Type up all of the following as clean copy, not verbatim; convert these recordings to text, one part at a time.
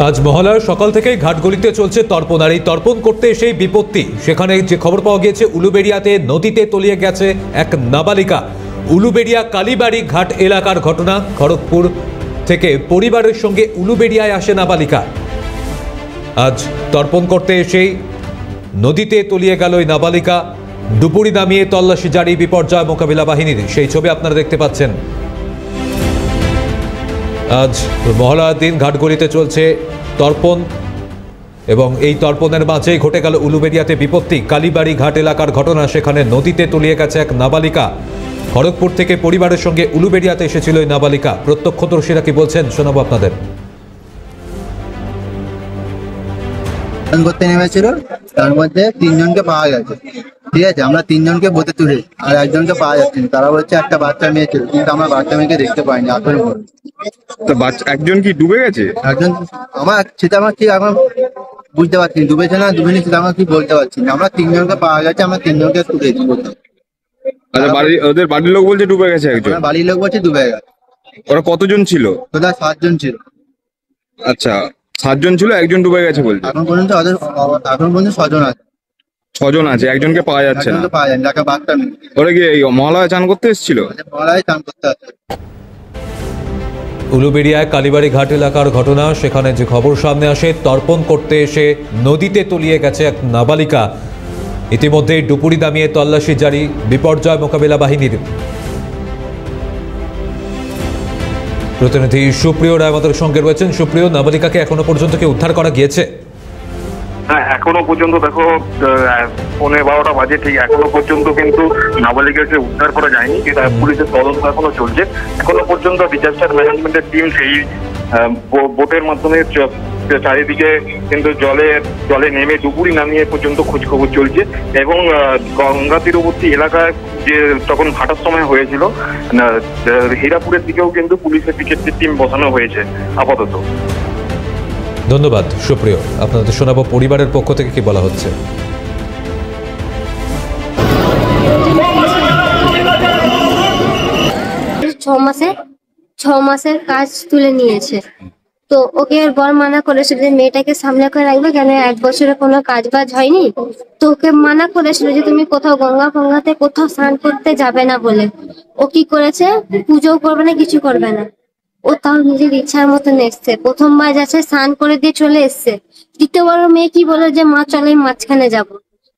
আজ মহালয়ার সকাল থেকেই ঘাটগুলিতে চলছে তর্পণ, আর এই তর্পণ করতে এসেই বিপত্তি। সেখানে যে খবর পাওয়া গিয়েছে, উলুবেড়িয়াতে নদীতে তলিয়ে গেছে এক নাবালিকা। উলুবেড়িয়া কালীবাড়ি ঘাট এলাকার ঘটনা। খড়গপুর থেকে পরিবারের সঙ্গে উলুবেড়িয়ায় আসে নাবালিকা। আজ তর্পণ করতে এসেই নদীতে তলিয়ে গেল এই নাবালিকা। ডুবুরি নামিয়ে তল্লাশি জারি বিপর্যয় মোকাবিলা বাহিনীর। সেই ছবি আপনারা দেখতে পাচ্ছেন। আজ মহালয়ার দিন ঘাটগুলিতে চলছে তর্পণ, এবং এই তর্পণের মাঝেই ঘটে গেল উলুবেড়িয়াতে বিপত্তি। কালীবাড়ি ঘাট এলাকার ঘটনা। সেখানে নদীতে তলিয়ে গেছে এক নাবালিকা। খড়গপুর থেকে পরিবারের সঙ্গে উলুবেড়িয়াতে এসেছিল এই নাবালিকা। প্রত্যক্ষদর্শীরা কি বলছেন শোনাবো আপনাদের। করতে নেমেছিল, তার মধ্যে তিনজনকে পাওয়া গেছে। ঠিক আছে, আমরা তিনজনকে বোতে তুলে, আর একজনকে পাওয়া যাচ্ছে না। তারা বলছে একটা বাচ্চা মেয়ে ছিল, কিন্তু আমরা বাচ্চা মেয়েকে দেখতে পাইনি। আসলে তো বাচ্চা একজন কি ডুবে গেছে? একজন সেটা আমার ঠিক এখন বুঝতে পারছি না, ডুবেছে না ডুবেনি সেটা আমরা কি বলতে পারছি না। আমরা তিনজনকে পাওয়া গেছে, আমরা তিনজনকে তুলেছি। আচ্ছা, ওদের বাড়ির লোক বলছে ডুবে গেছে একজন। বাড়ির লোক বলছে ডুবে গেছে। ওরা কতজন ছিল? ওরা 7 জন ছিল। আচ্ছা, 7 জন ছিল, একজন ডুবে গেছে বলছে। এখন পর্যন্ত 6 জন আছে। 6 জন আছে, একজনকে পাওয়া যাচ্ছে না। পাওয়া যায় না, যাকে বাচ্চা মেয়ে। ওরা কি এই মহালয়া চান করতে এসেছিল? মহালয়ায় চান করতে আসছে। উলুবেড়িয়ায় কালীবাড়ি ঘাট এলাকার ঘটনা। সেখানে যে খবর সামনে আসে, তর্পণ করতে এসে নদীতে তলিয়ে গেছে এক নাবালিকা। ইতিমধ্যেই ডুবুরি নামিয়ে তল্লাশি জারি বিপর্যয় মোকাবিলা বাহিনীর। প্রতিনিধি সুপ্রিয় রায় আমাদের সঙ্গে রয়েছেন। সুপ্রিয়, নাবালিকাকে এখনো পর্যন্ত কি উদ্ধার করা গিয়েছে? হ্যাঁ, এখনো পর্যন্ত দেখো 11:15 বাজে, ঠিক এখনো পর্যন্ত কিন্তু নাবালিকাকে উদ্ধার করা যায়নি। পুলিশের তদন্ত এখনো চলছে। এখনো পর্যন্ত ডিজাস্টার ম্যানেজমেন্টের তীম সেই বোটের মাধ্যমে চারিদিকে কিন্তু জলে নেমে ডুবুরি নামিয়ে পর্যন্ত খোঁজ খবর চলছে। এবং গঙ্গা তীরবর্তী এলাকায় যে তখন ভাটার সময় হয়েছিল, হীরাপুরের দিকেও কিন্তু পুলিশের দিকের টিম বসানো হয়েছে আপাতত। ধন্যবাদ সুপ্রিয়। আপনাদের শোনাবো পরিবারের পক্ষ থেকে কি বলা হচ্ছে। 6 মাসের কাজ তুলে নিয়েছে। তো ওকে ওর বর মানা করেছিল যে মেয়েটাকে সামনে করে রাখবে, কেন 1 বছরে কোনো কাজ বাজ হয়নি। তো ওকে মানা করেছিল যে তুমি কোথাও গঙ্গা ফঙ্গাতে কোথাও স্নান করতে যাবে না বলে। ও কি করেছে, পুজো করবে না, কিছু করবে না। ও তাও নিজের ইচ্ছার মতন এসছে। প্রথমবার যাচ্ছে, স্নান করে দিয়ে চলে এসছে। দ্বিতীয়বার মেয়ে কি বলে যে মা চলে মাঝখানে যাব,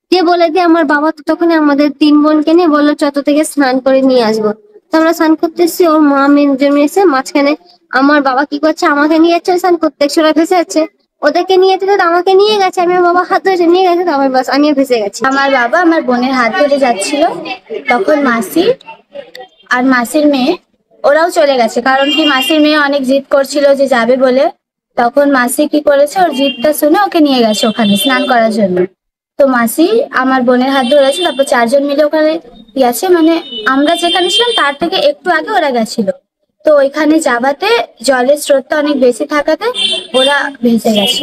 দিয়ে বলে দিয়ে আমার বাবা তো তখন আমাদের 3 বোনকে নিয়ে বললো চত থেকে স্নান করে নিয়ে আসবো। তো আমরা স্নান করতে এসেছি, ওর মা মেয়ে জন্য এসে মাঝখানে আমার বাবা কি করছে, আমাকে নিয়ে যাচ্ছে স্নান করতে। ছোড়া ভেসে যাচ্ছে, ওদেরকে নিয়ে যেতে আমাকে নিয়ে গেছে। আমি বাবা হাত ধরে নিয়ে গেছে, তো আমার বাস আমিও ভেসে গেছি। আমার বাবা আমার বোনের হাত ধরে যাচ্ছিল, তখন মাসি আর মাসির মেয়ে ওরাও চলে গেছে। কারণ কি, মাসির মেয়ে অনেক জিদ করছিল যে যাবে বলে। তখন মাসি কি করেছে, ওর জিদটা শুনে ওকে নিয়ে গেছে ওখানে স্নান করার জন্য। তো মাসি আমার বোনের হাত ধরেছে, তারপর 4 জন মিলে ওখানে গেছে। মানে আমরা যেখানে ছিলাম তার থেকে একটু আগে ওরা গেছিল। তো ওইখানে যাওয়াতে জলের স্রোতটা অনেক বেশি থাকাতে ওরা ভেসে গেছে।